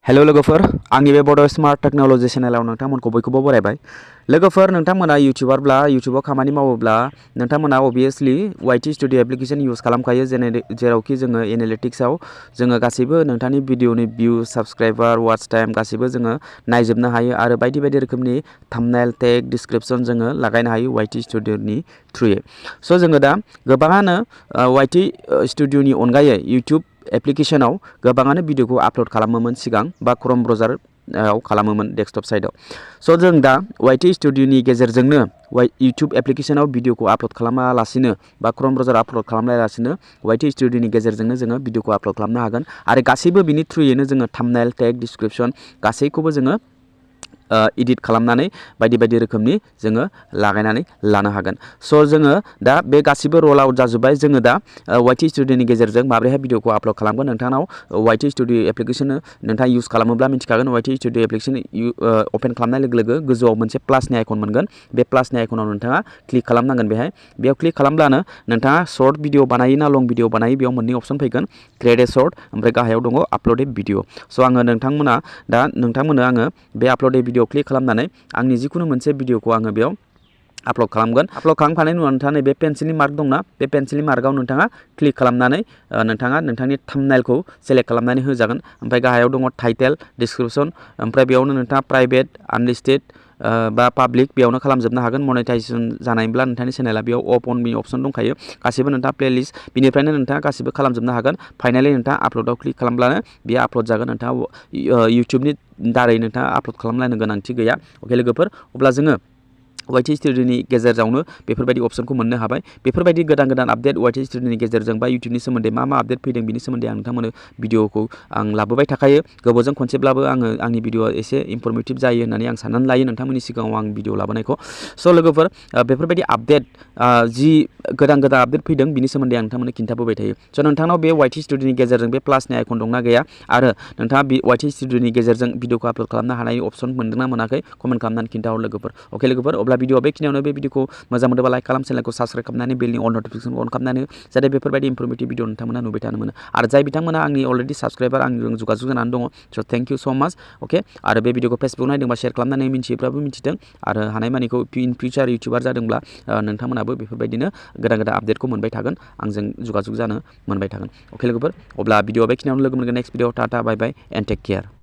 Hello लोगोफोर आंनि बे बड स्मार्ट टेक्नोलॉजी चेनेलाव नोंथांमोनखौ बयखौबो बरायबाय। लोगोफोर नोंथांमोना यूट्यूबाव खामानि मावोब्ला नोंथांमोना obviously YT studio application use खालामखायो जेरावखि जोङो एनालिटिक्सआव जोङो गासैबो नोंथांनि भिडियोनि भिउ सब्सक्राइबार वाच टाइम गासैबो जोङो नायजोबनो हायो आरो बायदि बायदि रोखोमनि थंबनेल टैग डिस्क्रिप्शन जोङो लागायनो हायो वाईटी स्टूडियोनि थ्रुयै। स' जोङो दा गोबाङानो वाईटी स्टूडियोनि अनगायै यूट्यूब एप्लीकेशनाव गोबाङानो भिडियोखौ आपलोड खालामोमोन सिगां बा क्रोम ब्राउजाराव खालामोमोन डेस्कटप साइडआव। स' जों दा वाईटी स्टूडियोनि गेजेरजोंनो यूट्यूब एप्लीकेशनाव भिडियोखौ आपलोड खालामालासिनो बा क्रोम ब्राउजाराव आपलोड खालामालासिनो वाईटी स्टूडियोनि गेजेरजोंनो जोङो भिडियोखौ आपलोड खालामनो हागोन आरो गासैबो बिनि थ्रुयैनो जोङो थंबनेल टैग डिस्क्रिप्शन गासैखौबो जोङो एडिट खालामनानै बायदि बायदि रोखोमनि जोङो लागायनानै लानो हागोन। स' जोङो दा बे गासिबो रोल आउट जाजोब्बाय। जोङो दा वाईटी स्टूडियोनि गेजेरजों माबोरैहाय भिडियोखौ आपलोड खालामगोन। नोंथांनाव वाईटी स्टूडियो एप्लीकेशन नोंथाङा यूज खालामोब्ला मिथिखागोन। वाईटी स्टूडियो एप्लीकेशन ओपन खालामनाय लोगो लोगो गोजौआव मोनसे प्लासनि आइकन मोनगोन। बे प्लासनि आइकनाव नोंथाङा क्लिक खालामनांगोन। बेयाव क्लिक खालामब्लानो नोंथाङा शर्ट भिडियो बानायो ना लं भिडियो बानायो बेयाव मोननै अपशन फैगोन, क्रिएट ए शर्ट ओमफ्राय गाहायाव दङ आपलोड ए भिडियो। स' आङो नोंथांमोननो आङो बे आपलोड ए भिडियो क्लिक खालामनानै आंनि जिखुनु मोनसे भिडियोखौ आङो बेयाव आपलोड खालामगोन। आपलोड खालामखांनायनि उनाव नोंथाङा नैबे पेन्सिलनि मार्क दंना, बे पेन्सिलनि मार्कआव नोंथाङा क्लिक खालामनानै नोंथाङा नोंथांनि थंबनेलखौ सेलेक्ट खालामनानै होजागोन। ओमफ्राय गाहायाव दङ टाइटेल डिस्क्रिप्शन ओमफ्राय बेयावनो नोंथाङा प्राइभेट आनलिस्टेड बा पाब्लिक बेयावनो खालामजोबनो हागोन। मनेटाइजेशन जानायब्ला नोंथांनि चेनेला बेयाव अननि अपशन दंखायो। गासिबो नोंथाङा प्लेलिस्ट बिनिफ्रायनो नोंथाङा गासिबो खालामजोबनो हागोन। फाइनाली नोंथाङा आपलोडआव क्लिक खालामब्लानो बेयो आपलोड जागोन। नोंथाङा यूट्यूबनि दारै नोंथाङा आपलोड खालामलायनो गोनांथि गैया। अके लोगोफोर, अब्ला जोङो वाईटी स्टूडियोनि गेजेरावनो बेफोरबायदि अपशनखौ मोननो हाबाय। बेफोरबायदि गोदान अपडेट वाईटी स्टूडियोनि गेजेरजों बा यूट्यूबनि सोमोन्दै मा आपडेट फैदों बिनि सोमोन्दै आं नोंथांमोननो भिडियोखौ आं लाबोबाय थाखायो। गोबावजों खनसेब्लाबो आंनि भिडियोआ एसे इनफरमेटिभ जायो होननानै आं साननानै लायो नोंथांमोननि सिगाङाव आं भिडियो लाबोनायखौ। स' लोगोफोर, बेफोरबायदि आपडेट जि गोदान आपडेट फैदों बिनि सोमोन्दै आं नोंथांमोननो खिन्थाबोबाय थायो। स' नोंथांनाव बे वाईटी स्टूडियोनि गेजेरजों बे प्लासनि आइकन दंना गैया आरो नोंथाङा बे वाईटी स्टूडियोनि गेजेरजों भिडियोखौ आपलोड खालामनो हानायनि अपशन मोनदोंना मोनाखै कमेन्ट खालामनानै खिन्थाहर लोगोफोर। अके लोगोफोर, अब्ला भिडियोआ बेखिनियावनो। बे भिडियोखौ मोजां मोनोबा लाइक खालाम, चेनेलखौ साबस्क्राइब खालामनानै बेलनि अल नटिफिकेसनखौ अन खालामनानै जाहाथे बेफोरबायदि इनफरमेटिभ भिडियो नोंथांमोना नुबाय थानो मोनो। आरो जाय बिथांमोना आंनि अलरेडि साबस्क्राइबार आंजों जगाजग जानानै दङ, स' थेंक इउ स' माच। अके, आरो बे भिडियोखौ फेसबुक नायदोंबा शेयार खालामनानै मिन्थियोब्लाबो मिन्थिथों आरो हानायमानिखौ इन फिउचार यूट्यूबार जादोंब्ला नोंथांमोनाबो बेफोरबायदिनो गोदान आपडेटखौ मोनबाय थागोन, आंजों जगाजग जानो मोनबाय थागोन। अके लोगोफोर, अब्ला भिडियोआ बेखिनियावनो लोगो मोनगोन नेक्स्ट भिडियोआव। Tata bye bye and take care.